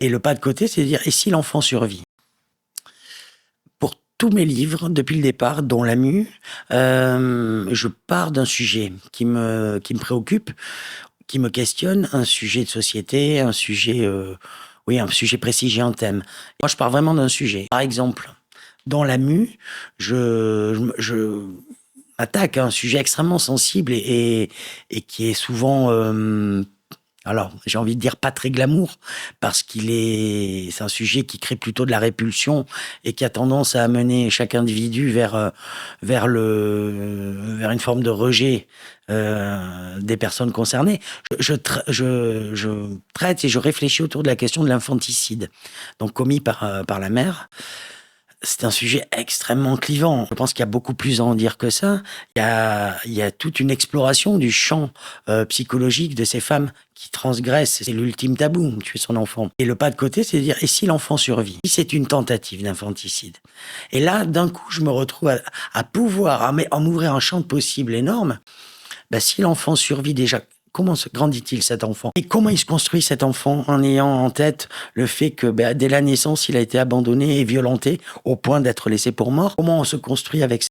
Et le pas de côté, c'est de dire, et si l'enfant survit? Pour tous mes livres, depuis le départ, dont La Mue, je pars d'un sujet qui me préoccupe, qui me questionne, un sujet de société, un sujet, oui, un sujet précis, j'ai un thème. Moi, je pars vraiment d'un sujet. Par exemple, dans La Mue, je m'attaque à un sujet extrêmement sensible et qui est souvent, alors, j'ai envie de dire pas très glamour, parce c'est un sujet qui crée plutôt de la répulsion et qui a tendance à amener chaque individu vers une forme de rejet des personnes concernées. Je traite et je réfléchis autour de la question de l'infanticide, donc commis par la mère. C'est un sujet extrêmement clivant. Je pense qu'il y a beaucoup plus à en dire que ça. Il y a toute une exploration du champ psychologique de ces femmes qui transgressent. C'est l'ultime tabou, tuer son enfant. Et le pas de côté, c'est de dire, et si l'enfant survit? Si c'est une tentative d'infanticide? Et là, d'un coup, je me retrouve à pouvoir, à m'ouvrir un champ de possibles énorme. Ben, si l'enfant survit déjà, comment se grandit-il cet enfant? Et comment il se construit cet enfant en ayant en tête le fait que dès la naissance, il a été abandonné et violenté au point d'être laissé pour mort? Comment on se construit avec